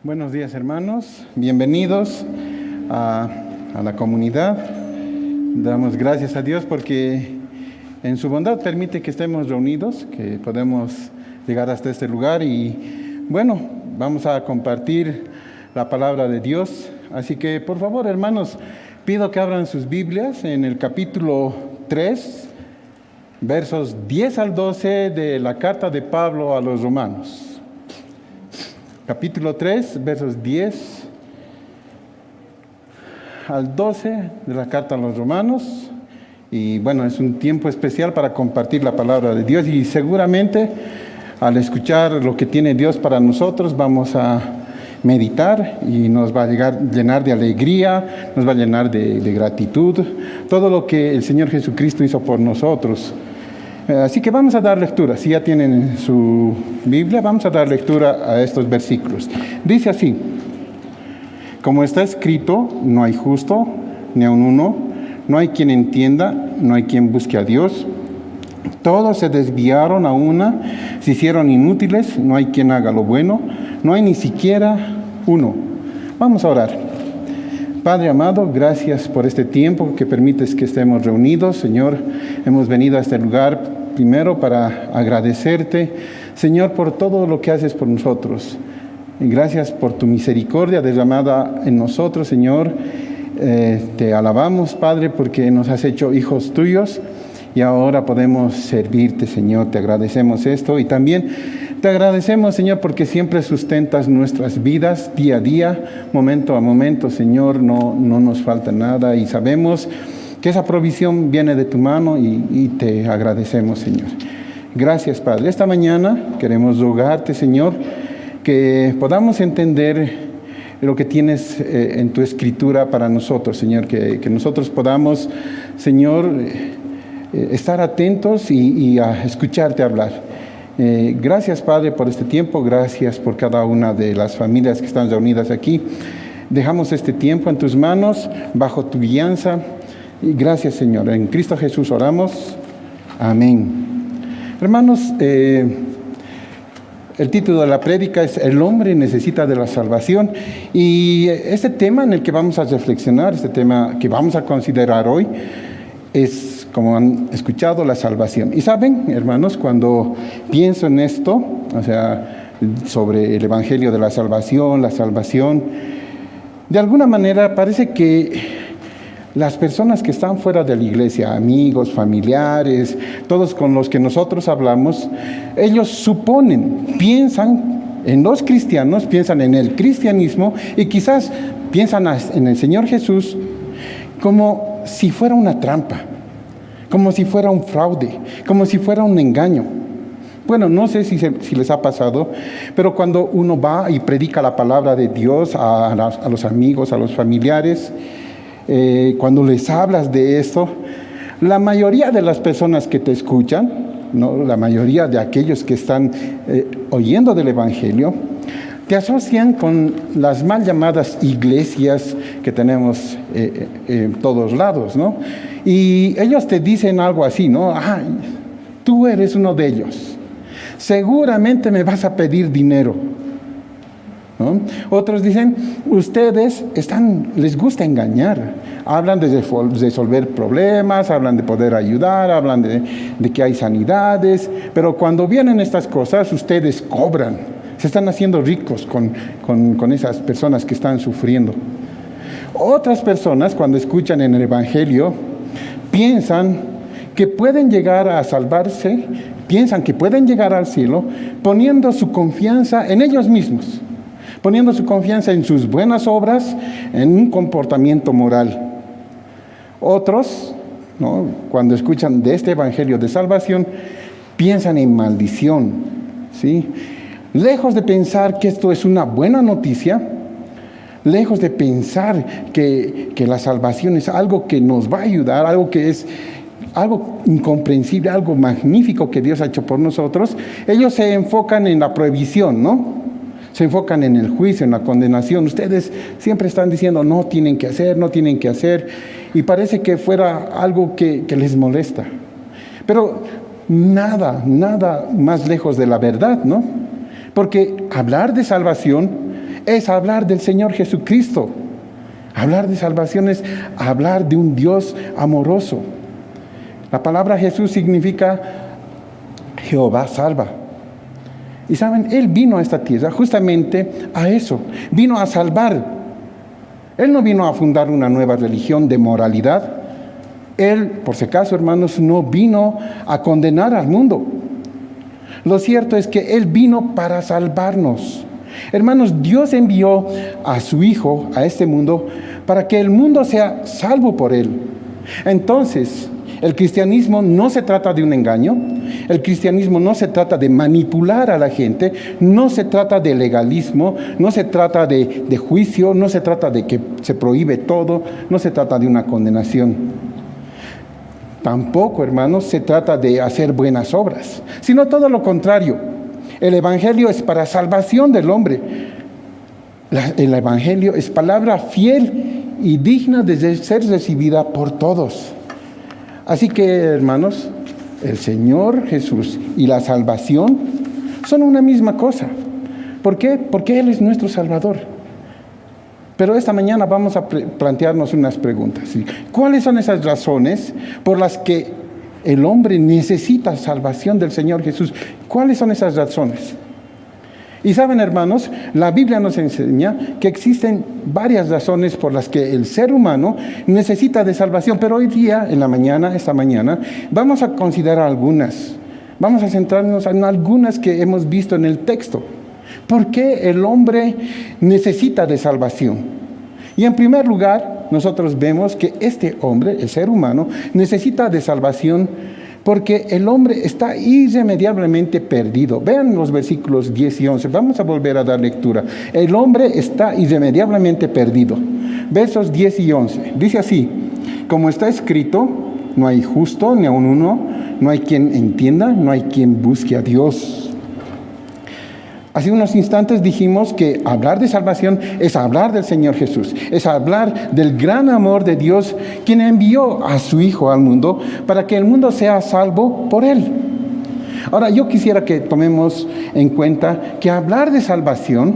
Buenos días, hermanos, bienvenidos a la comunidad. Damos gracias a Dios porque en su bondad permite que estemos reunidos, que podemos llegar hasta este lugar y bueno, vamos a compartir la palabra de Dios. Así que por favor, hermanos, pido que abran sus Biblias en el capítulo 3, versos 10 al 12 de la carta de Pablo a los romanos. Capítulo 3, versos 10 al 12 de la carta a los romanos. Y bueno, es un tiempo especial para compartir la palabra de Dios y seguramente al escuchar lo que tiene Dios para nosotros vamos a meditar y nos va a llenar de alegría, nos va a llenar de gratitud, todo lo que el Señor Jesucristo hizo por nosotros. Así que vamos a dar lectura. Si ya tienen su Biblia, vamos a dar lectura a estos versículos. Dice así: como está escrito, no hay justo, ni aun uno, no hay quien entienda, no hay quien busque a Dios. Todos se desviaron a una, se hicieron inútiles, no hay quien haga lo bueno, no hay ni siquiera uno. Vamos a orar. Padre amado, gracias por este tiempo que permites que estemos reunidos. Señor, hemos venido a este lugar primero para agradecerte, Señor, por todo lo que haces por nosotros. Y gracias por tu misericordia derramada en nosotros, Señor. Te alabamos, Padre, porque nos has hecho hijos tuyos y ahora podemos servirte, Señor. Te agradecemos esto y también te agradecemos, Señor, porque siempre sustentas nuestras vidas día a día, momento a momento, Señor. No nos falta nada y sabemos que esa provisión viene de tu mano y te agradecemos, Señor. Gracias, Padre. Esta mañana queremos rogarte, Señor, que podamos entender lo que tienes en tu escritura para nosotros, Señor. Que nosotros podamos, Señor, estar atentos y a escucharte hablar. Gracias, Padre, por este tiempo. Gracias por cada una de las familias que están reunidas aquí. Dejamos este tiempo en tus manos, bajo tu guianza. Y gracias, Señor. En Cristo Jesús oramos. Amén. Hermanos, el título de la prédica es El hombre necesita de la salvación. Y este tema en el que vamos a reflexionar, este tema que vamos a considerar hoy, es, como han escuchado, la salvación. Y saben, hermanos, cuando pienso en esto, o sea, sobre el evangelio de la salvación, de alguna manera parece que las personas que están fuera de la iglesia, amigos, familiares, todos con los que nosotros hablamos, ellos suponen, piensan en los cristianos, piensan en el cristianismo y quizás piensan en el Señor Jesús como si fuera una trampa, como si fuera un fraude, como si fuera un engaño. Bueno, no sé si les ha pasado, pero cuando uno va y predica la palabra de Dios a los amigos, a los familiares, cuando les hablas de esto, la mayoría de las personas que te escuchan, ¿no? La mayoría de aquellos que están oyendo del Evangelio, te asocian con las mal llamadas iglesias que tenemos en todos lados, ¿no? Y ellos te dicen algo así, ¿no? Ay, tú eres uno de ellos. Seguramente me vas a pedir dinero, ¿no? Otros dicen, ustedes les gusta engañar, hablan de resolver problemas, hablan de poder ayudar, hablan de que hay sanidades, pero cuando vienen estas cosas, ustedes cobran, se están haciendo ricos con esas personas que están sufriendo. Otras personas, cuando escuchan en el Evangelio, piensan que pueden llegar a salvarse, piensan que pueden llegar al cielo poniendo su confianza en ellos mismos, poniendo su confianza en sus buenas obras, en un comportamiento moral. Otros, ¿no?, cuando escuchan de este evangelio de salvación, piensan en maldición, ¿sí? Lejos de pensar que esto es una buena noticia, lejos de pensar que la salvación es algo que nos va a ayudar, algo que es algo incomprensible, algo magnífico que Dios ha hecho por nosotros, ellos se enfocan en la prohibición, ¿no? Se enfocan en el juicio, en la condenación. Ustedes siempre están diciendo, no tienen que hacer, y parece que fuera algo que les molesta. Pero nada más lejos de la verdad, ¿no? Porque hablar de salvación es hablar del Señor Jesucristo. Hablar de salvación es hablar de un Dios amoroso. La palabra Jesús significa Jehová salva. Y saben, Él vino a esta tierra justamente a eso. Vino a salvar. Él no vino a fundar una nueva religión de moralidad. Él, por si acaso, hermanos, no vino a condenar al mundo. Lo cierto es que Él vino para salvarnos. Hermanos, Dios envió a su Hijo a este mundo para que el mundo sea salvo por Él. Entonces, el cristianismo no se trata de un engaño, el cristianismo no se trata de manipular a la gente, no se trata de legalismo, no se trata de juicio, no se trata de que se prohíbe todo, no se trata de una condenación. Tampoco, hermanos, se trata de hacer buenas obras, sino todo lo contrario. El Evangelio es para salvación del hombre. El Evangelio es palabra fiel y digna de ser recibida por todos. Así que, hermanos, el Señor Jesús y la salvación son una misma cosa. ¿Por qué? Porque Él es nuestro Salvador. Pero esta mañana vamos a plantearnos unas preguntas. ¿Sí? ¿Cuáles son esas razones por las que el hombre necesita salvación del Señor Jesús? ¿Cuáles son esas razones? Y saben, hermanos, la Biblia nos enseña que existen varias razones por las que el ser humano necesita de salvación. Pero hoy día, esta mañana, vamos a considerar algunas. Vamos a centrarnos en algunas que hemos visto en el texto. ¿Por qué el hombre necesita de salvación? Y en primer lugar, nosotros vemos que este hombre, el ser humano, necesita de salvación porque el hombre está irremediablemente perdido. Vean los versículos 10 y 11. Vamos a volver a dar lectura. El hombre está irremediablemente perdido. Versos 10 y 11. Dice así: como está escrito, no hay justo ni aun uno, no hay quien entienda, no hay quien busque a Dios. Hace unos instantes dijimos que hablar de salvación es hablar del Señor Jesús, es hablar del gran amor de Dios, quien envió a su Hijo al mundo para que el mundo sea salvo por Él. Ahora, yo quisiera que tomemos en cuenta que hablar de salvación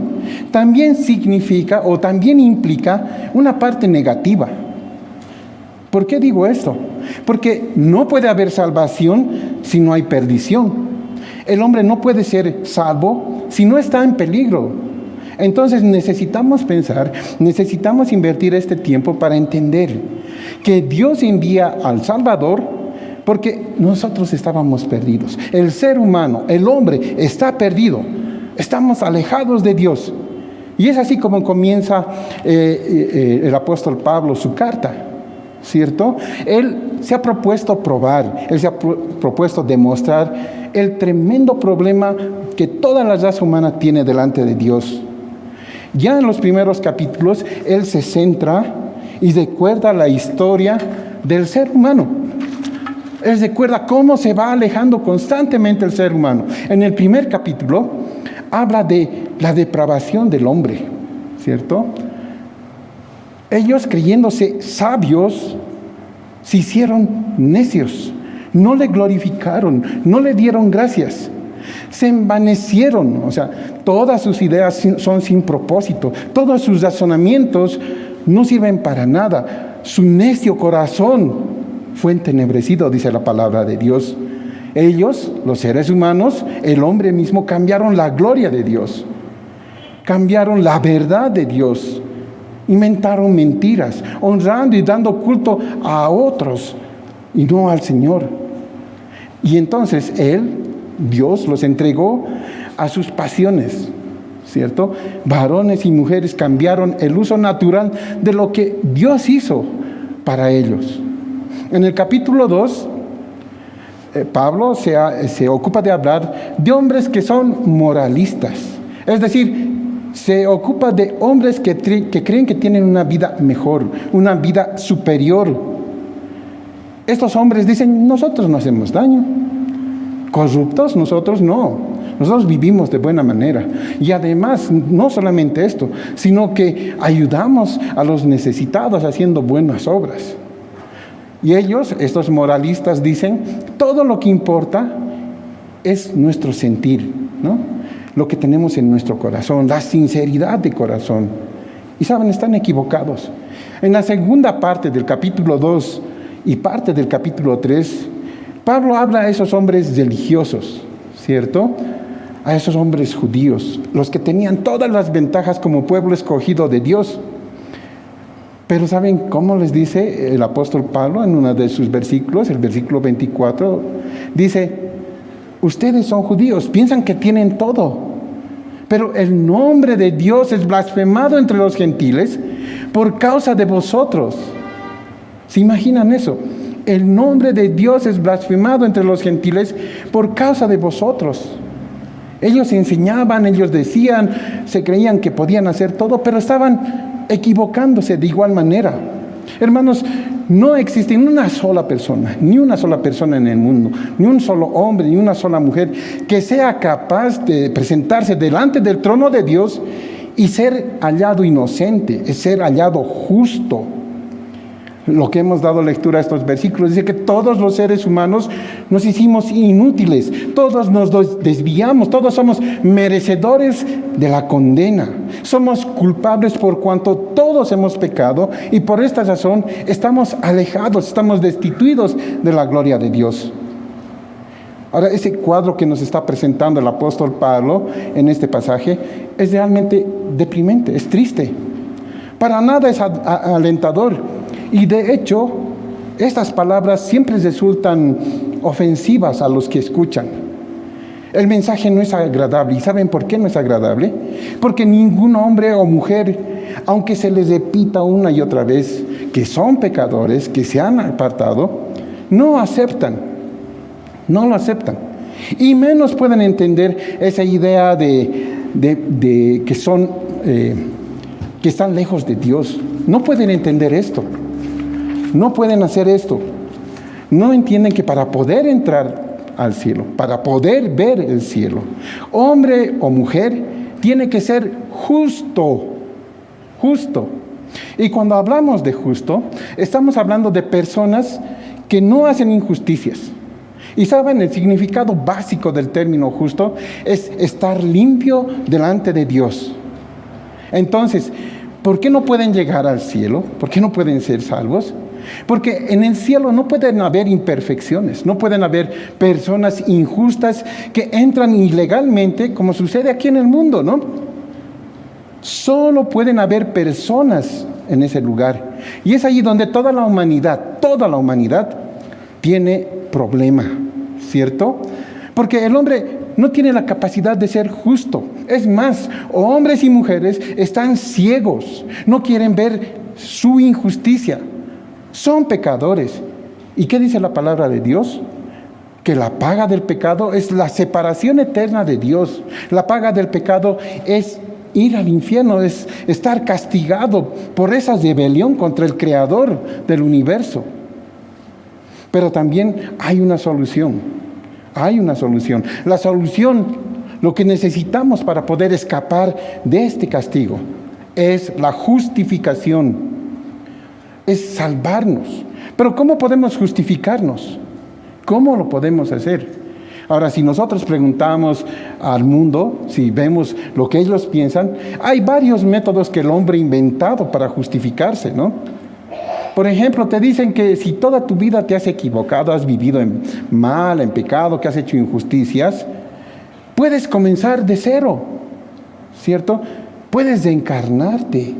también significa o también implica una parte negativa. ¿Por qué digo esto? Porque no puede haber salvación si no hay perdición. El hombre no puede ser salvo si no está en peligro. Entonces necesitamos pensar, necesitamos invertir este tiempo para entender que Dios envía al Salvador porque nosotros estábamos perdidos. El ser humano, el hombre, está perdido. Estamos alejados de Dios. Y es así como comienza el apóstol Pablo su carta, ¿cierto? Él se ha propuesto probar, él se ha propuesto demostrar el tremendo problema que toda la raza humana tiene delante de Dios. Ya en los primeros capítulos, él se centra y recuerda la historia del ser humano. Él recuerda cómo se va alejando constantemente el ser humano. En el primer capítulo, habla de la depravación del hombre, ¿cierto? Ellos, creyéndose sabios, se hicieron necios. No le glorificaron, no le dieron gracias. Se envanecieron, o sea, todas sus ideas son sin propósito. Todos sus razonamientos no sirven para nada. Su necio corazón fue entenebrecido, dice la palabra de Dios. Ellos, los seres humanos, el hombre mismo, cambiaron la gloria de Dios. Cambiaron la verdad de Dios. Inventaron mentiras, honrando y dando culto a otros y no al Señor. Y entonces Dios los entregó a sus pasiones, ¿cierto? Varones y mujeres cambiaron el uso natural de lo que Dios hizo para ellos. En el capítulo 2, Pablo se ocupa de hablar de hombres que son moralistas. Es decir, se ocupa de hombres que creen que tienen una vida mejor, una vida superior. Estos hombres dicen, nosotros no hacemos daño. Corruptos, nosotros no. Nosotros vivimos de buena manera. Y además, no solamente esto, sino que ayudamos a los necesitados haciendo buenas obras. Y ellos, estos moralistas, dicen, todo lo que importa es nuestro sentir, ¿no? lo que tenemos en nuestro corazón, la sinceridad de corazón. Y saben, están equivocados. En la segunda parte del capítulo 2 y parte del capítulo 3, Pablo habla a esos hombres religiosos, ¿cierto? A esos hombres judíos, los que tenían todas las ventajas como pueblo escogido de Dios. Pero ¿saben cómo les dice el apóstol Pablo en uno de sus versículos, el versículo 24? Dice, ustedes son judíos, piensan que tienen todo, pero el nombre de Dios es blasfemado entre los gentiles por causa de vosotros. ¿Se imaginan eso? El nombre de Dios es blasfemado entre los gentiles por causa de vosotros. Ellos enseñaban, ellos decían, se creían que podían hacer todo, pero estaban equivocándose de igual manera. Hermanos, no existe ni una sola persona en el mundo, ni un solo hombre, ni una sola mujer que sea capaz de presentarse delante del trono de Dios y ser hallado inocente, ser hallado justo. Lo que hemos dado lectura a estos versículos dice que todos los seres humanos nos hicimos inútiles, todos nos desviamos, todos somos merecedores de la condena. Somos culpables por cuanto todos hemos pecado y por esta razón estamos alejados, estamos destituidos de la gloria de Dios. Ahora, ese cuadro que nos está presentando el apóstol Pablo en este pasaje es realmente deprimente, es triste. Para nada es alentador. Y de hecho, estas palabras siempre resultan ofensivas a los que escuchan. El mensaje no es agradable. ¿Y saben por qué no es agradable? Porque ningún hombre o mujer, aunque se les repita una y otra vez que son pecadores, que se han apartado, no lo aceptan. Y menos pueden entender esa idea de que son, que están lejos de Dios. No pueden entender esto. No pueden hacer esto. No entienden que para poder entrar al cielo, para poder ver el cielo, hombre o mujer tiene que ser justo. Y cuando hablamos de justo, estamos hablando de personas que no hacen injusticias. Y saben, el significado básico del término justo es estar limpio delante de Dios. Entonces, ¿por qué no pueden llegar al cielo? ¿Por qué no pueden ser salvos? Porque en el cielo no pueden haber imperfecciones, no pueden haber personas injustas que entran ilegalmente, como sucede aquí en el mundo, ¿no? Solo pueden haber personas en ese lugar. Y es allí donde toda la humanidad tiene problema, ¿cierto? Porque el hombre no tiene la capacidad de ser justo. Es más, hombres y mujeres están ciegos, no quieren ver su injusticia. Son pecadores. ¿Y qué dice la palabra de Dios? Que la paga del pecado es la separación eterna de Dios. La paga del pecado es ir al infierno, es estar castigado por esa rebelión contra el Creador del universo. Pero también hay una solución. La solución, lo que necesitamos para poder escapar de este castigo, es la justificación. Es salvarnos. Pero ¿cómo podemos justificarnos? ¿Cómo lo podemos hacer? Ahora, si nosotros preguntamos al mundo, si vemos lo que ellos piensan, hay varios métodos que el hombre ha inventado para justificarse, ¿no? Por ejemplo, te dicen que si toda tu vida te has equivocado, has vivido en mal, en pecado, que has hecho injusticias, puedes comenzar de cero, ¿cierto? Puedes reencarnarte,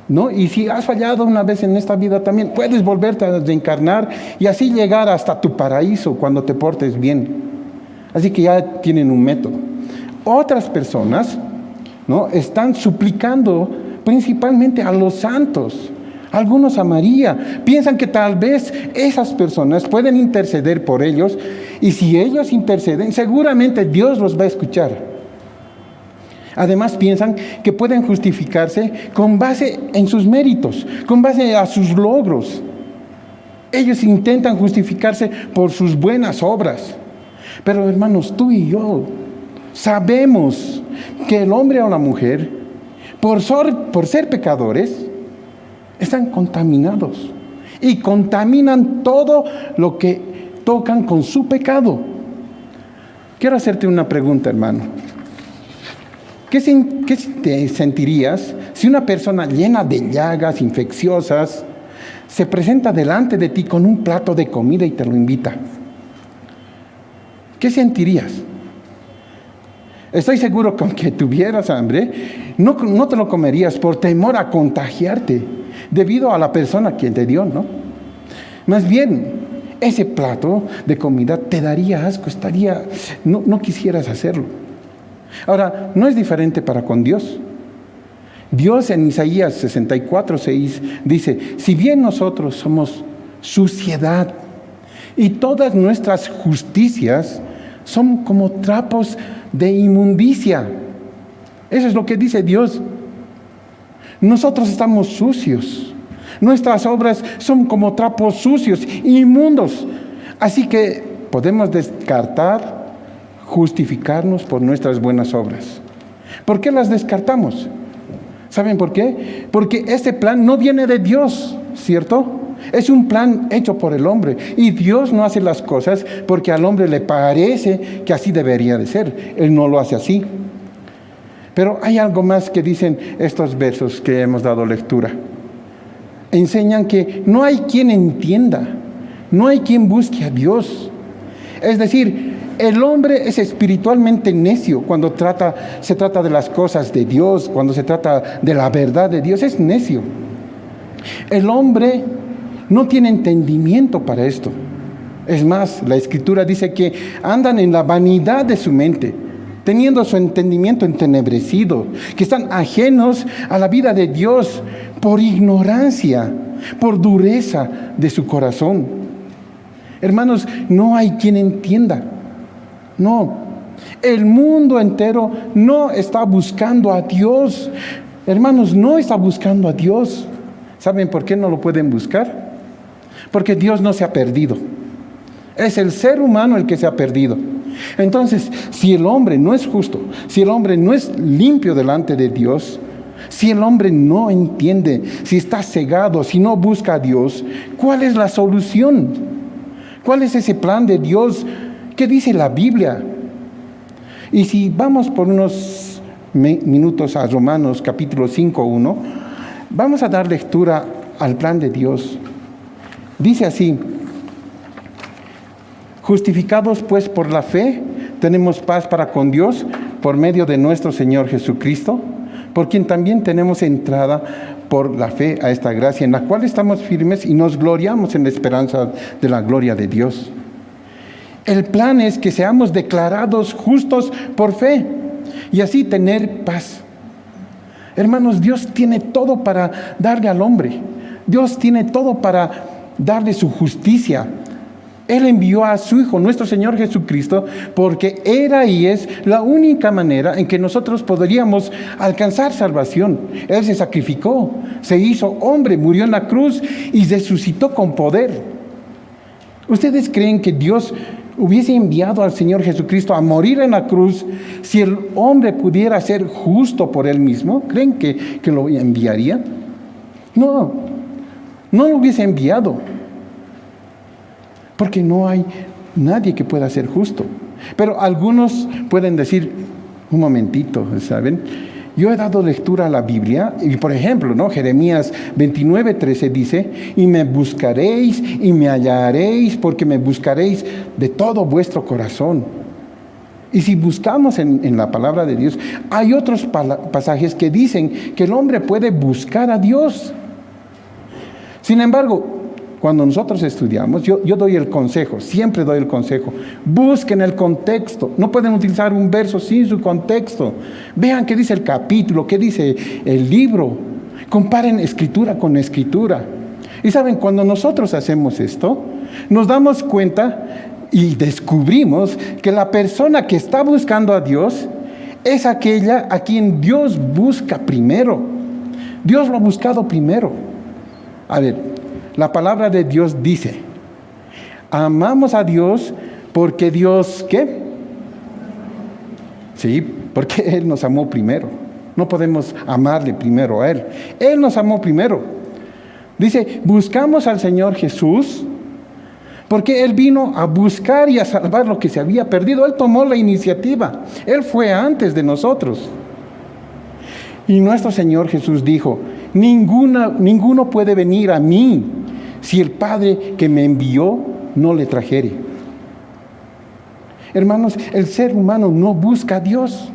¿no? Y si has fallado una vez en esta vida también, puedes volverte a reencarnar y así llegar hasta tu paraíso cuando te portes bien. Así que ya tienen un método. Otras personas, ¿no?, están suplicando principalmente a los santos, algunos a María. Piensan que tal vez esas personas pueden interceder por ellos y si ellos interceden, seguramente Dios los va a escuchar. Además piensan que pueden justificarse con base en sus méritos, con base a sus logros. Ellos intentan justificarse por sus buenas obras. Pero hermanos, tú y yo sabemos que el hombre o la mujer, por ser pecadores, están contaminados. Y contaminan todo lo que tocan con su pecado. Quiero hacerte una pregunta, hermano. ¿Qué te sentirías si una persona llena de llagas infecciosas se presenta delante de ti con un plato de comida y te lo invita? ¿Qué sentirías? Estoy seguro que aunque tuvieras hambre, no te lo comerías por temor a contagiarte debido a la persona que te dio, ¿no? Más bien, ese plato de comida te daría asco, no quisieras hacerlo. Ahora, no es diferente para con Dios. Dios en Isaías 64:6 dice: si bien nosotros somos suciedad y todas nuestras justicias son como trapos de inmundicia. Eso es lo que dice Dios. Nosotros estamos sucios. Nuestras obras son como trapos sucios, inmundos. Así que podemos descartar, justificarnos por nuestras buenas obras. ¿Por qué las descartamos? ¿Saben por qué? Porque este plan no viene de Dios, ¿cierto? Es un plan hecho por el hombre. Y Dios no hace las cosas porque al hombre le parece que así debería de ser. Él no lo hace así. Pero hay algo más que dicen estos versos que hemos dado lectura. Enseñan que no hay quien entienda, no hay quien busque a Dios. Es decir, el hombre es espiritualmente necio cuando se trata de las cosas de Dios, cuando se trata de la verdad de Dios, es necio. El hombre no tiene entendimiento para esto. Es más, la Escritura dice que andan en la vanidad de su mente, teniendo su entendimiento entenebrecido, que están ajenos a la vida de Dios por ignorancia, por dureza de su corazón. Hermanos, no hay quien entienda. No, el mundo entero no está buscando a Dios. Hermanos, no está buscando a Dios. ¿Saben por qué no lo pueden buscar? Porque Dios no se ha perdido. Es el ser humano el que se ha perdido. Entonces, si el hombre no es justo, si el hombre no es limpio delante de Dios, si el hombre no entiende, si está cegado, si no busca a Dios, ¿cuál es la solución? ¿Cuál es ese plan de Dios? ¿Qué dice la Biblia? Y si vamos por unos minutos a Romanos capítulo 5:1, vamos a dar lectura al plan de Dios. Dice así: justificados pues por la fe, tenemos paz para con Dios por medio de nuestro Señor Jesucristo, por quien también tenemos entrada por la fe a esta gracia, en la cual estamos firmes y nos gloriamos en la esperanza de la gloria de Dios. El plan es que seamos declarados justos por fe y así tener paz. Hermanos, Dios tiene todo para darle al hombre. Dios tiene todo para darle su justicia. Él envió a su Hijo, nuestro Señor Jesucristo, porque era y es la única manera en que nosotros podríamos alcanzar salvación. Él se sacrificó, se hizo hombre, murió en la cruz y resucitó con poder. ¿Ustedes creen que Dios hubiese enviado al Señor Jesucristo a morir en la cruz si el hombre pudiera ser justo por él mismo? ¿Creen que lo enviaría? No lo hubiese enviado. Porque no hay nadie que pueda ser justo. Pero algunos pueden decir: un momentito, ¿saben? Yo he dado lectura a la Biblia y, por ejemplo, ¿no? Jeremías 29:13 dice: y me buscaréis y me hallaréis, porque me buscaréis de todo vuestro corazón. Y si buscamos en la palabra de Dios, hay otros pasajes que dicen que el hombre puede buscar a Dios. Sin embargo, cuando nosotros estudiamos, yo doy el consejo, siempre doy el consejo: busquen el contexto. No pueden utilizar un verso sin su contexto. Vean qué dice el capítulo, qué dice el libro. Comparen escritura con escritura. Y saben, cuando nosotros hacemos esto, nos damos cuenta y descubrimos que la persona que está buscando a Dios es aquella a quien Dios busca primero. Dios lo ha buscado primero. A ver, la palabra de Dios dice: amamos a Dios porque Dios, ¿qué? Sí, porque Él nos amó primero. No podemos amarle primero a Él. Él nos amó primero. Dice: buscamos al Señor Jesús porque Él vino a buscar y a salvar lo que se había perdido. Él tomó la iniciativa. Él fue antes de nosotros. Y nuestro Señor Jesús dijo: ninguno puede venir a mí si el Padre que me envió no le trajere. Hermanos, el ser humano no busca a Dios.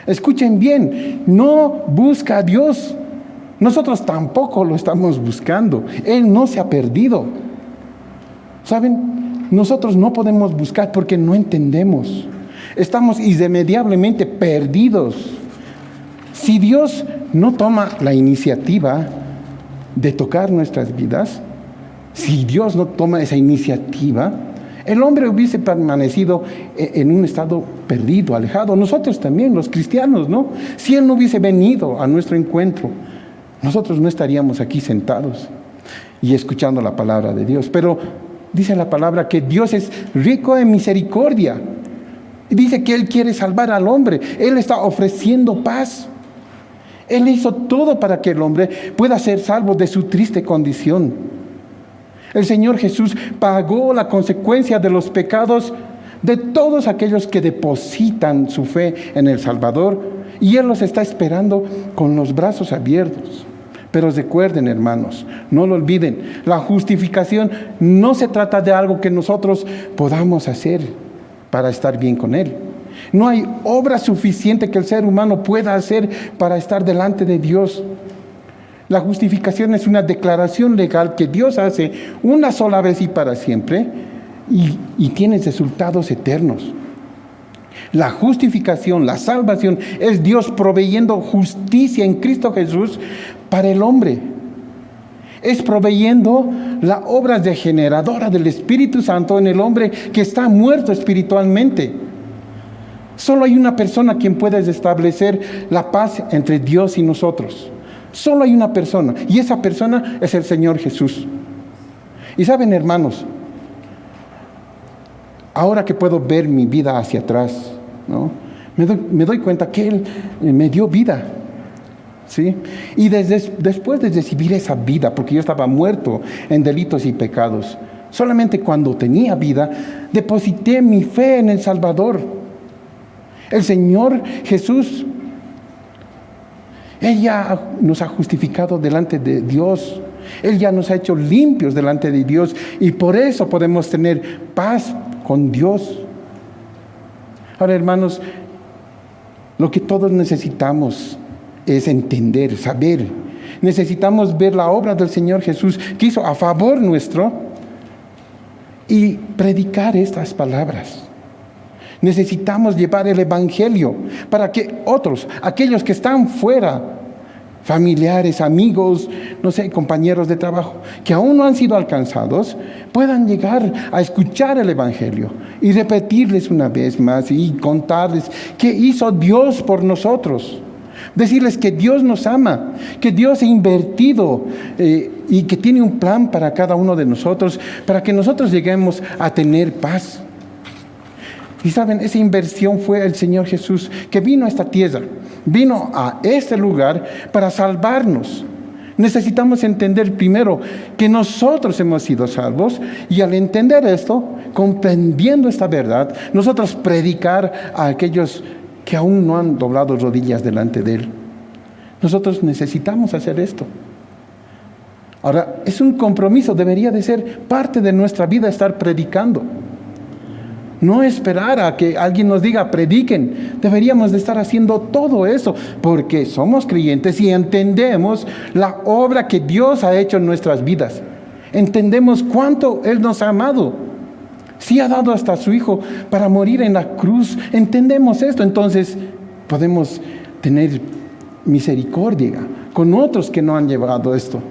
Escuchen bien, no busca a Dios. Nosotros tampoco lo estamos buscando. Él no se ha perdido. ¿Saben? Nosotros no podemos buscar porque no entendemos. Estamos irremediablemente perdidos. Si Dios no toma la iniciativa de tocar nuestras vidas, si Dios no toma esa iniciativa, el hombre hubiese permanecido en un estado perdido, alejado. Nosotros también, los cristianos, ¿no? Si Él no hubiese venido a nuestro encuentro, nosotros no estaríamos aquí sentados y escuchando la palabra de Dios. Pero dice la palabra que Dios es rico en misericordia. Dice que Él quiere salvar al hombre. Él está ofreciendo paz. Él hizo todo para que el hombre pueda ser salvo de su triste condición. El Señor Jesús pagó la consecuencia de los pecados de todos aquellos que depositan su fe en el Salvador, y Él los está esperando con los brazos abiertos. Pero recuerden, hermanos, no lo olviden, la justificación no se trata de algo que nosotros podamos hacer para estar bien con Él. No hay obra suficiente que el ser humano pueda hacer para estar delante de Dios. La justificación es una declaración legal que Dios hace una sola vez y para siempre, y tiene resultados eternos. La justificación, la salvación, es Dios proveyendo justicia en Cristo Jesús para el hombre. Es proveyendo la obra regeneradora del Espíritu Santo en el hombre que está muerto espiritualmente. Solo hay una persona quien puede establecer la paz entre Dios y nosotros. Solo hay una persona, y esa persona es el Señor Jesús. Y saben, hermanos, ahora que puedo ver mi vida hacia atrás, ¿no? me doy cuenta que Él me dio vida, ¿sí? Y después de recibir esa vida, porque yo estaba muerto en delitos y pecados, solamente cuando tenía vida, deposité mi fe en el Salvador. El Señor Jesús, Él ya nos ha justificado delante de Dios. Él ya nos ha hecho limpios delante de Dios, y por eso podemos tener paz con Dios. Ahora, hermanos, lo que todos necesitamos es entender, saber. Necesitamos ver la obra del Señor Jesús que hizo a favor nuestro y predicar estas palabras. Necesitamos llevar el Evangelio para que otros, aquellos que están fuera, familiares, amigos, no sé, compañeros de trabajo, que aún no han sido alcanzados, puedan llegar a escuchar el Evangelio y repetirles una vez más y contarles qué hizo Dios por nosotros. Decirles que Dios nos ama, que Dios ha invertido y que tiene un plan para cada uno de nosotros, para que nosotros lleguemos a tener paz. Y saben, esa inversión fue el Señor Jesús, que vino a esta tierra, vino a este lugar para salvarnos. Necesitamos entender primero que nosotros hemos sido salvos, y al entender esto, comprendiendo esta verdad, nosotros predicar a aquellos que aún no han doblado rodillas delante de Él. Nosotros necesitamos hacer esto. Ahora, es un compromiso, debería de ser parte de nuestra vida estar predicando. No esperar a que alguien nos diga, prediquen. Deberíamos de estar haciendo todo eso, porque somos creyentes y entendemos la obra que Dios ha hecho en nuestras vidas. Entendemos cuánto Él nos ha amado. Sí ha dado hasta a su Hijo para morir en la cruz. Entendemos esto, entonces podemos tener misericordia con otros que no han llevado esto.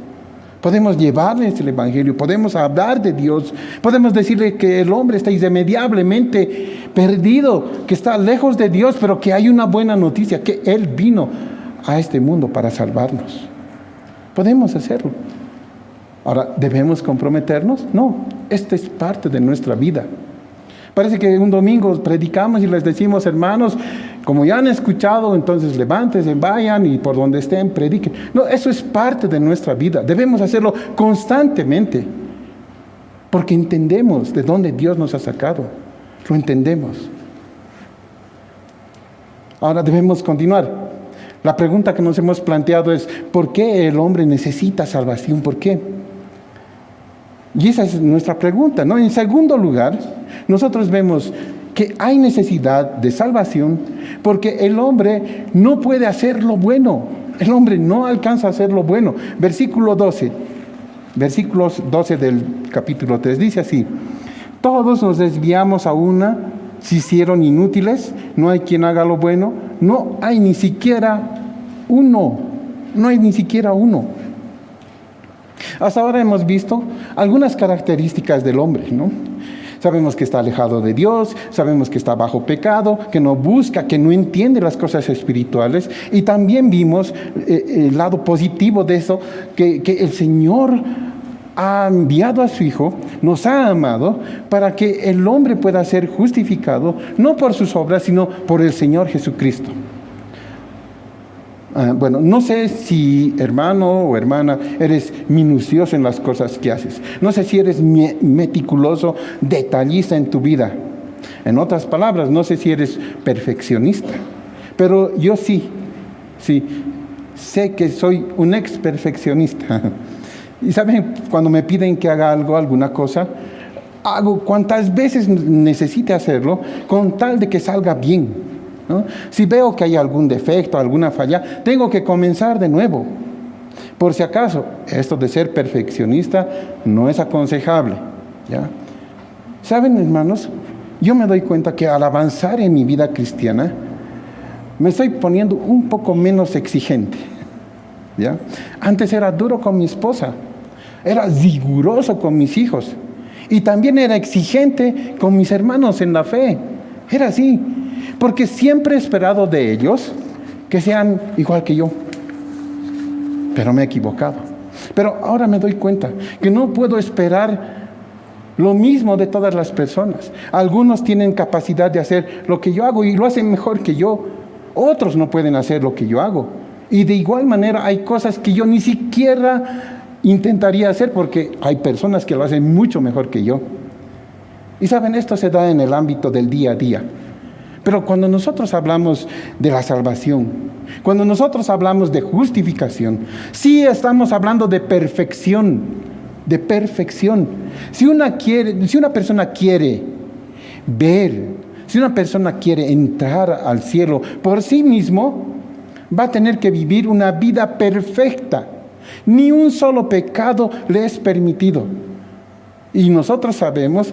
Podemos llevarles el Evangelio, podemos hablar de Dios, podemos decirle que el hombre está irremediablemente perdido, que está lejos de Dios, pero que hay una buena noticia, que Él vino a este mundo para salvarnos. Podemos hacerlo. Ahora, ¿debemos comprometernos? No, esta es parte de nuestra vida. Parece que un domingo predicamos y les decimos, hermanos, como ya han escuchado, entonces levántense, vayan y por donde estén, prediquen. No, eso es parte de nuestra vida. Debemos hacerlo constantemente, porque entendemos de dónde Dios nos ha sacado. Lo entendemos. Ahora debemos continuar. La pregunta que nos hemos planteado es, ¿por qué el hombre necesita salvación? ¿Por qué? Y esa es nuestra pregunta, ¿no? En segundo lugar, nosotros vemos que hay necesidad de salvación porque el hombre no puede hacer lo bueno. El hombre no alcanza a hacer lo bueno. Versículos 12 del capítulo 3 dice así: todos nos desviamos a una, se hicieron inútiles, no hay quien haga lo bueno, no hay ni siquiera uno. Hasta ahora hemos visto algunas características del hombre, ¿no? Sabemos que está alejado de Dios, sabemos que está bajo pecado, que no busca, que no entiende las cosas espirituales. Y también vimos el lado positivo de eso, que el Señor ha enviado a su Hijo, nos ha amado, para que el hombre pueda ser justificado, no por sus obras, sino por el Señor Jesucristo. Bueno, no sé si hermano o hermana eres minucioso en las cosas que haces. No sé si eres meticuloso, detallista en tu vida. En otras palabras, no sé si eres perfeccionista. Pero yo sí, sé que soy un ex perfeccionista. Y saben, cuando me piden que haga algo, alguna cosa, hago cuantas veces necesite hacerlo, con tal de que salga bien, ¿no? Si veo que hay algún defecto, alguna falla, tengo que comenzar de nuevo. Por si acaso, esto de ser perfeccionista no es aconsejable, ¿ya? ¿Saben, hermanos? Yo me doy cuenta que al avanzar en mi vida cristiana, me estoy poniendo un poco menos exigente, ¿ya? Antes era duro con mi esposa, era riguroso con mis hijos, y también era exigente con mis hermanos en la fe. Era así, porque siempre he esperado de ellos que sean igual que yo. Pero me he equivocado. Pero ahora me doy cuenta que no puedo esperar lo mismo de todas las personas. Algunos tienen capacidad de hacer lo que yo hago y lo hacen mejor que yo. Otros no pueden hacer lo que yo hago. Y de igual manera hay cosas que yo ni siquiera intentaría hacer porque hay personas que lo hacen mucho mejor que yo. Y saben, esto se da en el ámbito del día a día. Pero cuando nosotros hablamos de la salvación, cuando nosotros hablamos de justificación, sí estamos hablando de perfección, de perfección. Si una persona quiere ver, si una persona quiere entrar al cielo por sí mismo, va a tener que vivir una vida perfecta. Ni un solo pecado le es permitido. Y nosotros sabemos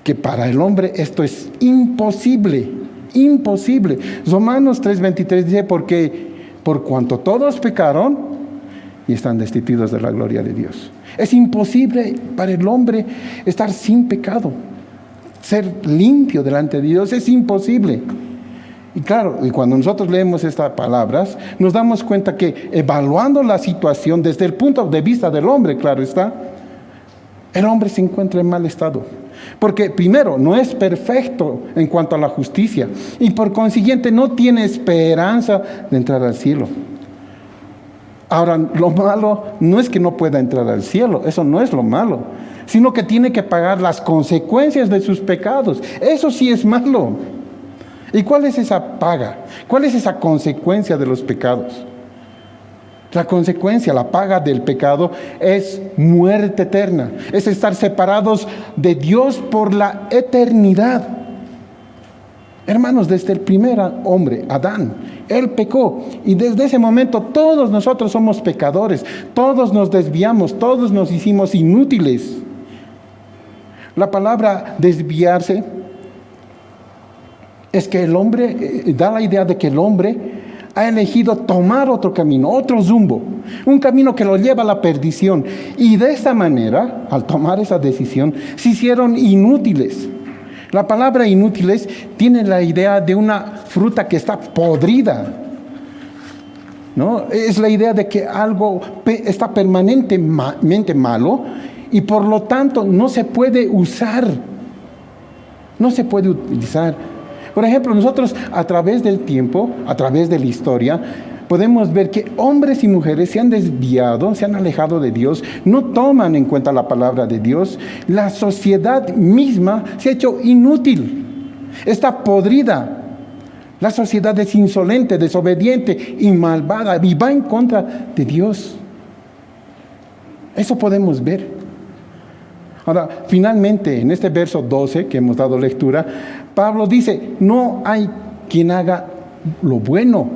que para el hombre esto es imposible, imposible. Romanos 3:23 dice, porque por cuanto todos pecaron y están destituidos de la gloria de Dios. Es imposible para el hombre estar sin pecado, ser limpio delante de Dios, es imposible. Y claro, y cuando nosotros leemos estas palabras, nos damos cuenta que evaluando la situación desde el punto de vista del hombre, claro está, el hombre se encuentra en mal estado. Porque primero, no es perfecto en cuanto a la justicia y por consiguiente no tiene esperanza de entrar al cielo. Ahora, lo malo no es que no pueda entrar al cielo, eso no es lo malo, sino que tiene que pagar las consecuencias de sus pecados. Eso sí es malo. ¿Y cuál es esa paga? ¿Cuál es esa consecuencia de los pecados? La consecuencia, la paga del pecado es muerte eterna, es estar separados de Dios por la eternidad. Hermanos, desde el primer hombre, Adán, él pecó y desde ese momento todos nosotros somos pecadores, todos nos desviamos, todos nos hicimos inútiles. La palabra desviarse es que el hombre, da la idea de que el hombre ha elegido tomar otro camino, otro rumbo, un camino que lo lleva a la perdición. Y de esta manera, al tomar esa decisión, se hicieron inútiles. La palabra inútiles tiene la idea de una fruta que está podrida, ¿no? Es la idea de que algo está permanentemente malo y por lo tanto no se puede usar, no se puede utilizar. Por ejemplo, nosotros a través del tiempo, a través de la historia, podemos ver que hombres y mujeres se han desviado, se han alejado de Dios, no toman en cuenta la palabra de Dios. La sociedad misma se ha hecho inútil, está podrida. La sociedad es insolente, desobediente y malvada y va en contra de Dios. Eso podemos ver. Ahora, finalmente, en este verso 12 que hemos dado lectura, Pablo dice, no hay quien haga lo bueno.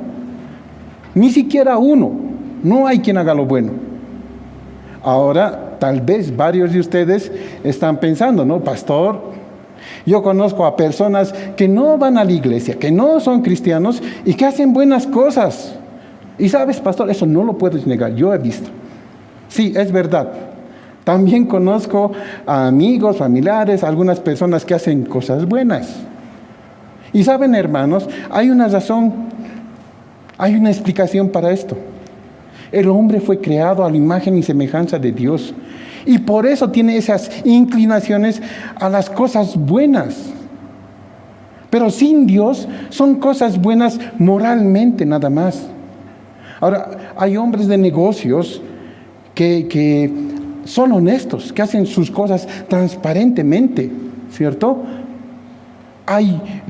Ni siquiera uno. No hay quien haga lo bueno. Ahora, tal vez varios de ustedes están pensando, ¿no? Pastor, yo conozco a personas que no van a la iglesia, que no son cristianos y que hacen buenas cosas. Y sabes, pastor, eso no lo puedes negar, yo he visto. Sí, es verdad. También conozco a amigos, familiares, algunas personas que hacen cosas buenas. Y saben, hermanos, hay una razón, hay una explicación para esto. El hombre fue creado a la imagen y semejanza de Dios. Y por eso tiene esas inclinaciones a las cosas buenas. Pero sin Dios son cosas buenas moralmente nada más. Ahora, hay hombres de negocios que son honestos, que hacen sus cosas transparentemente, ¿cierto?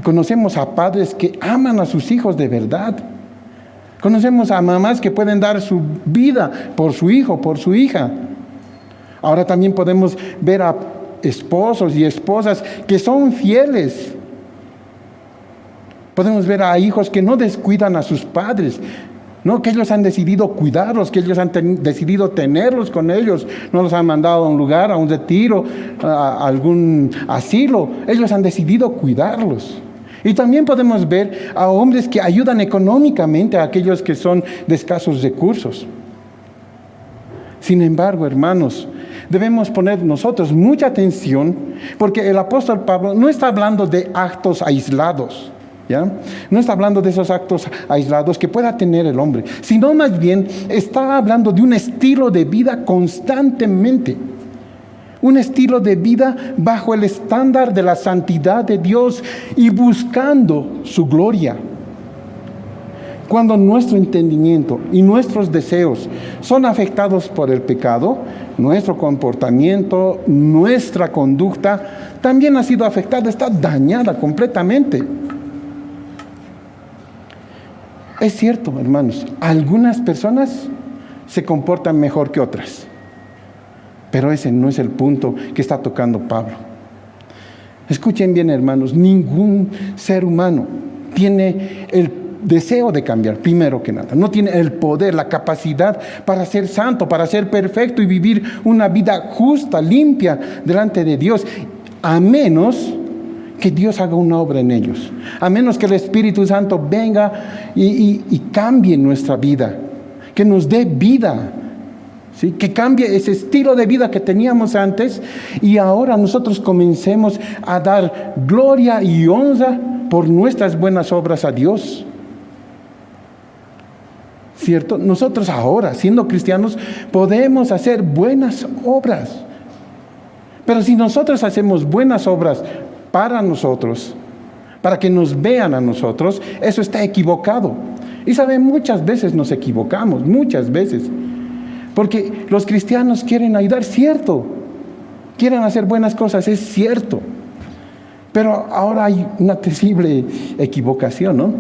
Conocemos a padres que aman a sus hijos de verdad. Conocemos a mamás que pueden dar su vida por su hijo, por su hija. Ahora también podemos ver a esposos y esposas que son fieles. Podemos ver a hijos que no descuidan a sus padres, no, que ellos han decidido cuidarlos, que ellos han decidido tenerlos con ellos, no los han mandado a un lugar, a un retiro, a algún asilo, ellos han decidido cuidarlos. Y también podemos ver a hombres que ayudan económicamente a aquellos que son de escasos recursos. Sin embargo, hermanos, debemos poner nosotros mucha atención, porque el apóstol Pablo no está hablando de actos aislados, ¿ya? No está hablando de esos actos aislados que pueda tener el hombre, sino más bien está hablando de un estilo de vida constantemente. Un estilo de vida bajo el estándar de la santidad de Dios y buscando su gloria. Cuando nuestro entendimiento y nuestros deseos son afectados por el pecado, nuestro comportamiento, nuestra conducta también ha sido afectada, está dañada completamente. Es cierto, hermanos, algunas personas se comportan mejor que otras. Pero ese no es el punto que está tocando Pablo. Escuchen bien, hermanos, ningún ser humano tiene el deseo de cambiar, primero que nada. No tiene el poder, la capacidad para ser santo, para ser perfecto y vivir una vida justa, limpia delante de Dios, a menos que Dios haga una obra en ellos, a menos que el Espíritu Santo venga y cambie nuestra vida, que nos dé vida. ¿Sí? Que cambie ese estilo de vida que teníamos antes y ahora nosotros comencemos a dar gloria y honra por nuestras buenas obras a Dios. ¿Cierto? Nosotros ahora, siendo cristianos, podemos hacer buenas obras. Pero si nosotros hacemos buenas obras para nosotros, para que nos vean a nosotros, eso está equivocado. Y saben, muchas veces nos equivocamos, muchas veces. Porque los cristianos quieren ayudar, cierto. Quieren hacer buenas cosas, es cierto. Pero ahora hay una terrible equivocación, ¿no?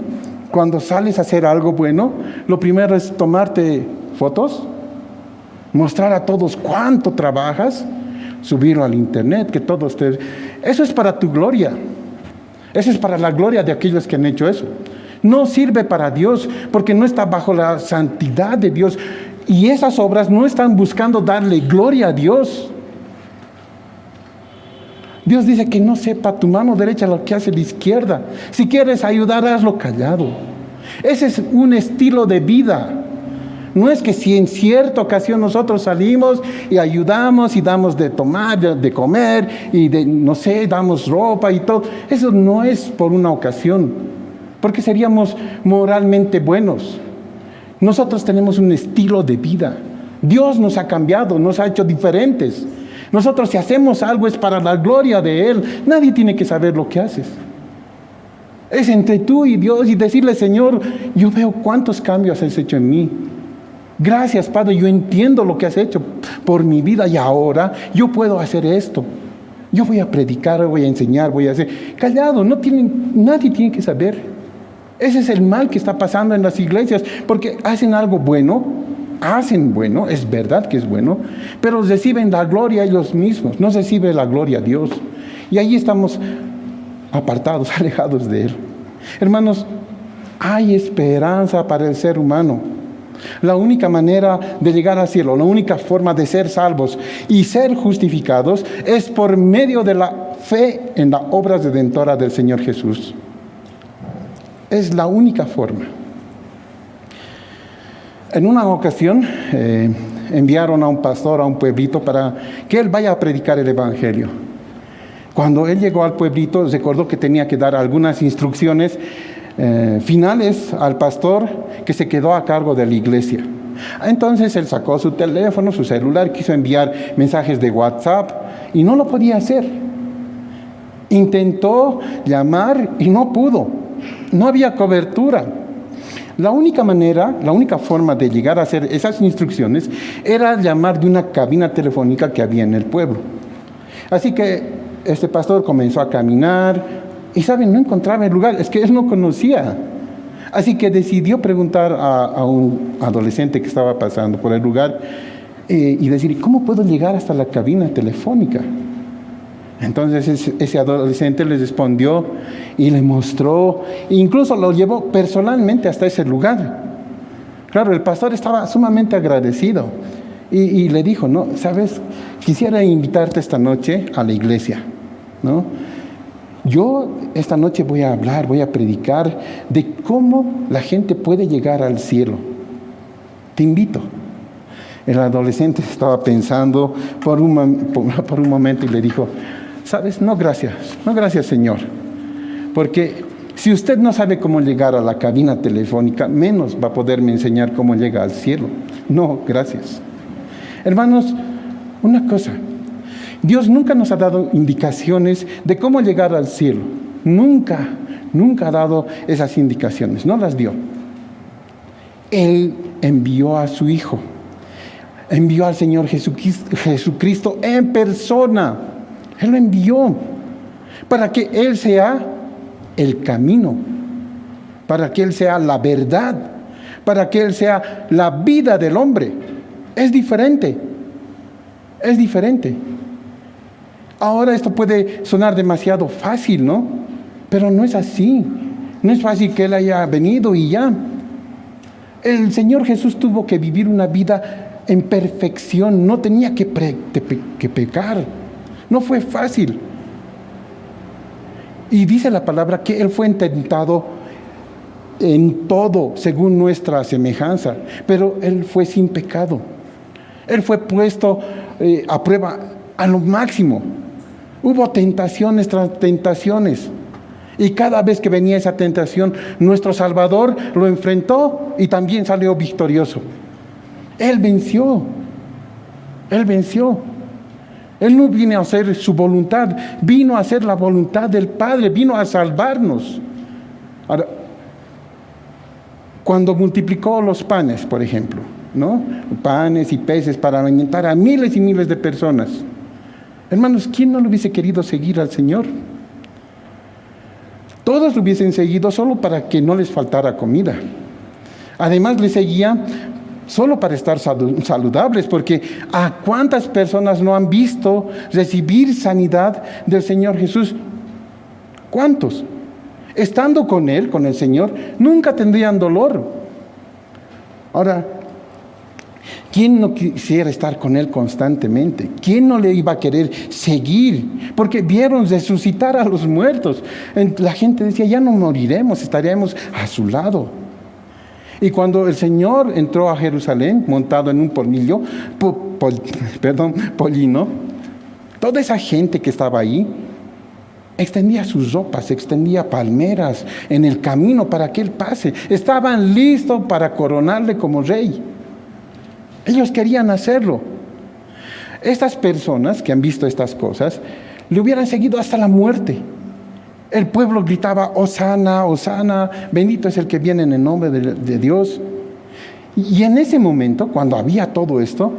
Cuando sales a hacer algo bueno, lo primero es tomarte fotos, mostrar a todos cuánto trabajas, subirlo al internet, que todos te... Eso es para tu gloria. Eso es para la gloria de aquellos que han hecho eso. No sirve para Dios, porque no está bajo la santidad de Dios. Y esas obras no están buscando darle gloria a Dios. Dios dice que no sepa tu mano derecha lo que hace la izquierda. Si quieres ayudar, hazlo callado. Ese es un estilo de vida. No es que si en cierta ocasión nosotros salimos y ayudamos y damos de tomar, de comer y damos ropa y todo. Eso no es por una ocasión, porque seríamos moralmente buenos. Nosotros tenemos un estilo de vida. Dios nos ha cambiado, nos ha hecho diferentes. Nosotros si hacemos algo es para la gloria de Él. Nadie tiene que saber lo que haces. Es entre tú y Dios y decirle, Señor, yo veo cuántos cambios has hecho en mí. Gracias, Padre, yo entiendo lo que has hecho por mi vida y ahora yo puedo hacer esto. Yo voy a predicar, voy a enseñar, voy a hacer... Callado, nadie tiene que saber. Ese es el mal que está pasando en las iglesias, porque hacen algo bueno, es verdad que es bueno, pero reciben la gloria ellos mismos, no recibe la gloria a Dios. Y ahí estamos apartados, alejados de Él. Hermanos, hay esperanza para el ser humano. La única manera de llegar al cielo, la única forma de ser salvos y ser justificados es por medio de la fe en la obra redentora del Señor Jesús. Es la única forma. En una ocasión enviaron a un pastor a un pueblito para que él vaya a predicar el Evangelio. Cuando él llegó al pueblito, recordó que tenía que dar algunas instrucciones finales al pastor que se quedó a cargo de la iglesia. Entonces él sacó su teléfono, su celular, quiso enviar mensajes de WhatsApp y no lo podía hacer. Intentó llamar y no pudo. No había cobertura. La única forma de llegar a hacer esas instrucciones era llamar de una cabina telefónica que había en el pueblo. Así que este pastor comenzó a caminar y, ¿saben? No encontraba el lugar, es que él no conocía. Así que decidió preguntar a un adolescente que estaba pasando por el lugar y decir, ¿cómo puedo llegar hasta la cabina telefónica? Entonces ese adolescente le respondió y le mostró, incluso lo llevó personalmente hasta ese lugar. Claro, el pastor estaba sumamente agradecido y le dijo, no, ¿sabes? Quisiera invitarte esta noche a la iglesia, ¿no? Yo esta noche voy a predicar de cómo la gente puede llegar al cielo. Te invito. El adolescente estaba pensando por un momento y le dijo, ¿sabes? No, gracias, Señor. Porque si usted no sabe cómo llegar a la cabina telefónica, menos va a poderme enseñar cómo llega al cielo. No, gracias. Hermanos, una cosa, Dios nunca nos ha dado indicaciones de cómo llegar al cielo. Nunca ha dado esas indicaciones, no las dio. Él envió a su Hijo, envió al Señor Jesucristo en persona. Él lo envió para que Él sea el camino, para que Él sea la verdad, para que Él sea la vida del hombre. Es diferente. Ahora esto puede sonar demasiado fácil, ¿no? Pero no es así. No es fácil que Él haya venido y ya. El Señor Jesús tuvo que vivir una vida en perfección. No tenía que pecar. No fue fácil. Y dice la palabra que Él fue tentado en todo, según nuestra semejanza. Pero Él fue sin pecado. Él fue puesto a prueba a lo máximo. Hubo tentaciones tras tentaciones. Y cada vez que venía esa tentación, nuestro Salvador lo enfrentó y también salió victorioso. Él venció. Él no vino a hacer su voluntad, vino a hacer la voluntad del Padre, vino a salvarnos. Ahora, cuando multiplicó los panes, por ejemplo, ¿no? Panes y peces para alimentar a miles y miles de personas. Hermanos, ¿quién no lo hubiese querido seguir al Señor? Todos lo hubiesen seguido solo para que no les faltara comida. Además, le seguía solo para estar saludables, porque ¿a cuántas personas no han visto recibir sanidad del Señor Jesús? ¿Cuántos? Estando con Él, con el Señor, nunca tendrían dolor. Ahora, ¿quién no quisiera estar con Él constantemente? ¿Quién no le iba a querer seguir? Porque vieron resucitar a los muertos. La gente decía, ya no moriremos, estaremos a su lado. Y cuando el Señor entró a Jerusalén, montado en un pollino, toda esa gente que estaba ahí, extendía sus ropas, extendía palmeras en el camino para que Él pase. Estaban listos para coronarle como rey. Ellos querían hacerlo. Estas personas que han visto estas cosas, le hubieran seguido hasta la muerte. El pueblo gritaba, Hosana, Hosana, bendito es el que viene en el nombre de Dios. Y en ese momento, cuando había todo esto,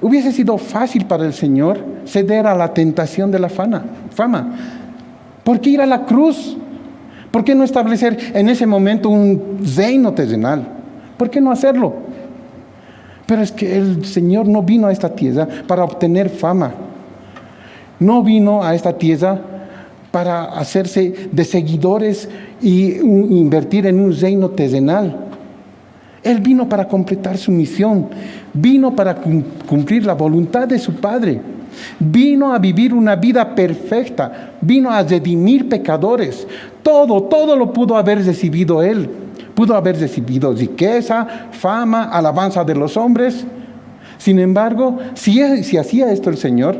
hubiese sido fácil para el Señor ceder a la tentación de la fama. ¿Por qué ir a la cruz? ¿Por qué no establecer en ese momento un reino terrenal? ¿Por qué no hacerlo? Pero es que el Señor no vino a esta tierra para obtener fama. No vino a esta tierra para hacerse de seguidores y invertir en un reino terrenal. Él vino para completar su misión. Vino para cumplir la voluntad de su Padre. Vino a vivir una vida perfecta. Vino a redimir pecadores. Todo lo pudo haber recibido Él. Pudo haber recibido riqueza, fama, alabanza de los hombres. Sin embargo, si hacía esto el Señor,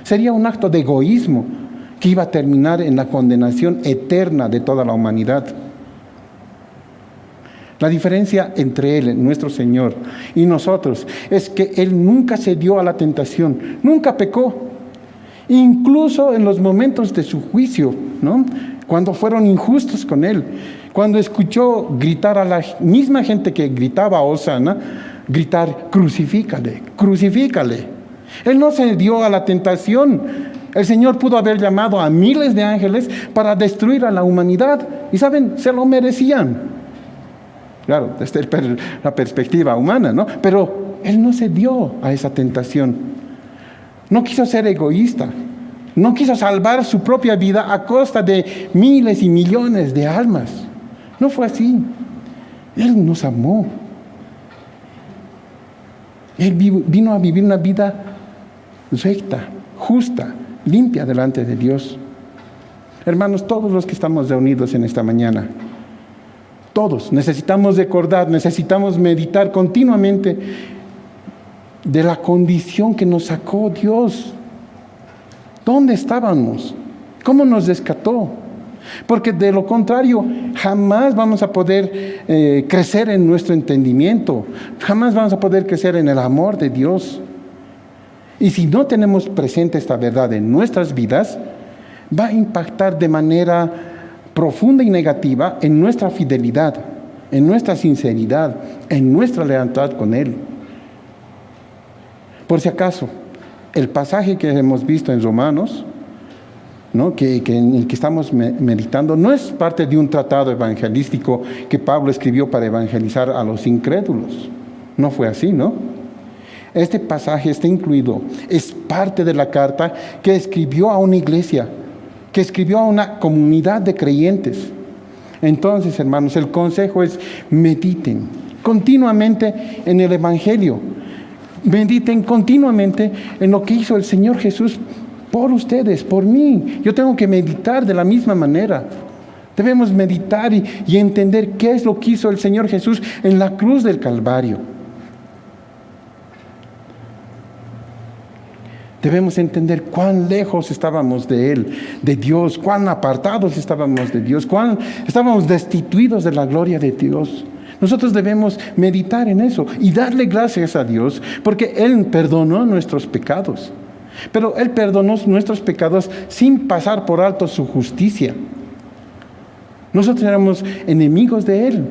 sería un acto de egoísmo que iba a terminar en la condenación eterna de toda la humanidad. La diferencia entre Él, nuestro Señor, y nosotros es que Él nunca cedió a la tentación, nunca pecó. Incluso en los momentos de su juicio, ¿no? Cuando fueron injustos con Él, cuando escuchó gritar a la misma gente que gritaba Hosana, gritar, crucifícale, crucifícale. Él no cedió a la tentación. El Señor pudo haber llamado a miles de ángeles para destruir a la humanidad. Y saben, se lo merecían. Claro, desde la perspectiva humana, ¿no? Pero Él no cedió a esa tentación. No quiso ser egoísta. No quiso salvar su propia vida a costa de miles y millones de almas. No fue así. Él nos amó. Él vino a vivir una vida recta, justa, limpia delante de Dios. Hermanos, todos los que estamos reunidos en esta mañana, todos necesitamos recordar, necesitamos meditar continuamente de la condición que nos sacó Dios. ¿Dónde estábamos? ¿Cómo nos rescató? Porque de lo contrario, jamás vamos a poder crecer en nuestro entendimiento, jamás vamos a poder crecer en el amor de Dios. Y si no tenemos presente esta verdad en nuestras vidas, va a impactar de manera profunda y negativa en nuestra fidelidad, en nuestra sinceridad, en nuestra lealtad con Él. Por si acaso, el pasaje que hemos visto en Romanos, ¿no? En el que estamos meditando, no es parte de un tratado evangelístico que Pablo escribió para evangelizar a los incrédulos. No fue así, ¿no? Este pasaje está incluido, es parte de la carta que escribió a una iglesia, que escribió a una comunidad de creyentes. Entonces, hermanos, el consejo es: mediten continuamente en el Evangelio. Mediten continuamente en lo que hizo el Señor Jesús por ustedes, por mí. Yo tengo que meditar de la misma manera. Debemos meditar y entender qué es lo que hizo el Señor Jesús en la cruz del Calvario. Debemos entender cuán lejos estábamos de Él, de Dios, cuán apartados estábamos de Dios, cuán estábamos destituidos de la gloria de Dios. Nosotros debemos meditar en eso y darle gracias a Dios porque Él perdonó nuestros pecados. Pero Él perdonó nuestros pecados sin pasar por alto su justicia. Nosotros éramos enemigos de Él.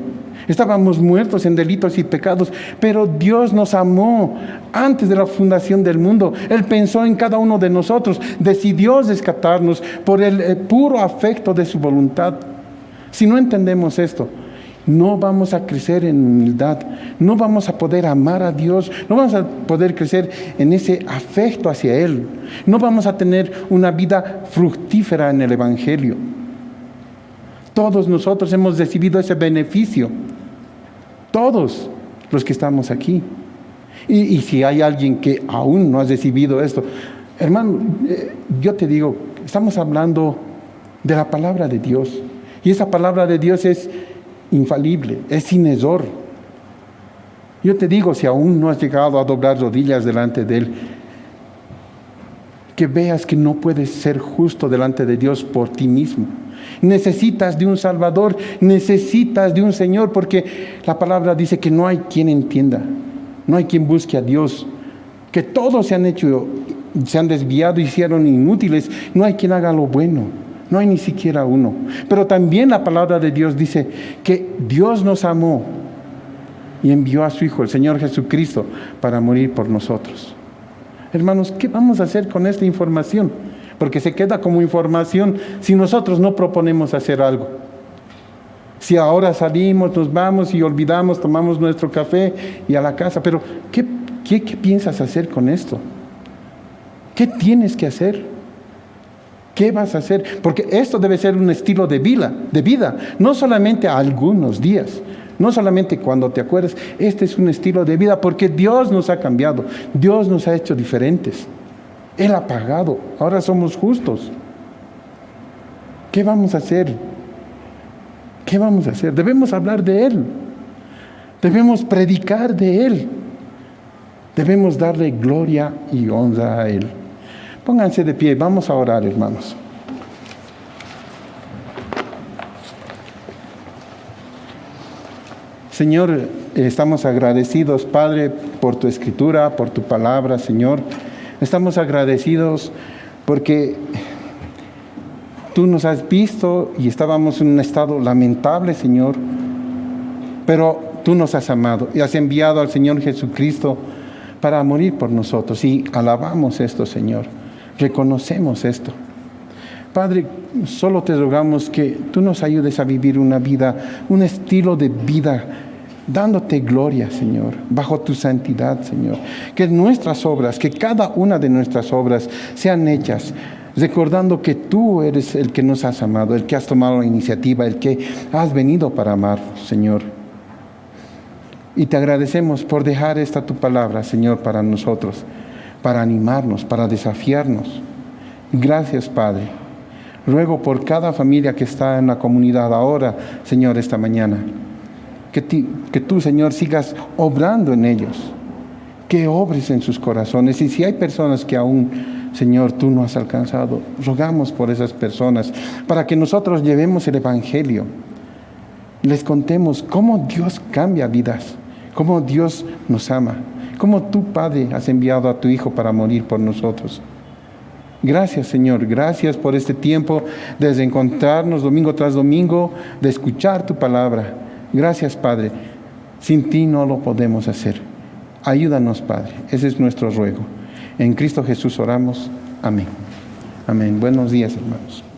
Estábamos muertos en delitos y pecados, pero Dios nos amó antes de la fundación del mundo. Él pensó en cada uno de nosotros, decidió rescatarnos por el puro afecto de su voluntad. Si no entendemos esto, no vamos a crecer en humildad, no vamos a poder amar a Dios, no vamos a poder crecer en ese afecto hacia Él, no vamos a tener una vida fructífera en el Evangelio. Todos nosotros hemos recibido ese beneficio, todos los que estamos aquí. Y si hay alguien que aún no ha recibido esto, hermano, yo te digo, estamos hablando de la palabra de Dios, y esa palabra de Dios es infalible, es sin error. Yo te digo, si aún no has llegado a doblar rodillas delante de Él, que veas que no puedes ser justo delante de Dios por ti mismo. Necesitas de un Salvador, necesitas de un Señor, porque la palabra dice que no hay quien entienda, no hay quien busque a Dios, que todos se han desviado y hicieron inútiles, no hay quien haga lo bueno. No hay ni siquiera uno. Pero también la palabra de Dios dice que Dios nos amó y envió a su Hijo, el Señor Jesucristo, para morir por nosotros. Hermanos, ¿qué vamos a hacer con esta información? Porque se queda como información si nosotros no proponemos hacer algo. Si ahora salimos, nos vamos y olvidamos, tomamos nuestro café y a la casa, pero ¿qué piensas hacer con esto? ¿Qué tienes que hacer? ¿Qué vas a hacer? Porque esto debe ser un estilo de vida, no solamente a algunos días, no solamente cuando te acuerdas. Este es un estilo de vida porque Dios nos ha cambiado, Dios nos ha hecho diferentes. Él ha pagado, ahora somos justos. ¿Qué vamos a hacer? ¿Qué vamos a hacer? Debemos hablar de Él. Debemos predicar de Él. Debemos darle gloria y honra a Él. Pónganse de pie, vamos a orar, hermanos. Señor, estamos agradecidos, Padre, por tu escritura, por tu palabra, Señor. Estamos agradecidos porque tú nos has visto y estábamos en un estado lamentable, Señor, pero tú nos has amado y has enviado al Señor Jesucristo para morir por nosotros, y alabamos esto, Señor, reconocemos esto. Padre, solo te rogamos que tú nos ayudes a vivir una vida, un estilo de vida, dándote gloria, Señor, bajo tu santidad, Señor. Que nuestras obras, que cada una de nuestras obras sean hechas recordando que tú eres el que nos has amado, el que has tomado la iniciativa, el que has venido para amar, Señor. Y te agradecemos por dejar esta tu palabra, Señor, para nosotros, para animarnos, para desafiarnos. Gracias, Padre. Ruego por cada familia que está en la comunidad ahora, Señor, esta mañana, que tú, Señor, sigas obrando en ellos, que obres en sus corazones. Y si hay personas que aún, Señor, tú no has alcanzado, rogamos por esas personas, para que nosotros llevemos el Evangelio, les contemos cómo Dios cambia vidas, cómo Dios nos ama, cómo tú, Padre, has enviado a tu Hijo para morir por nosotros. Gracias, Señor, gracias por este tiempo de encontrarnos domingo tras domingo, de escuchar tu palabra. Gracias, Padre, sin ti no lo podemos hacer. Ayúdanos, Padre, ese es nuestro ruego. En Cristo Jesús oramos. Amén. Amén. Buenos días, hermanos.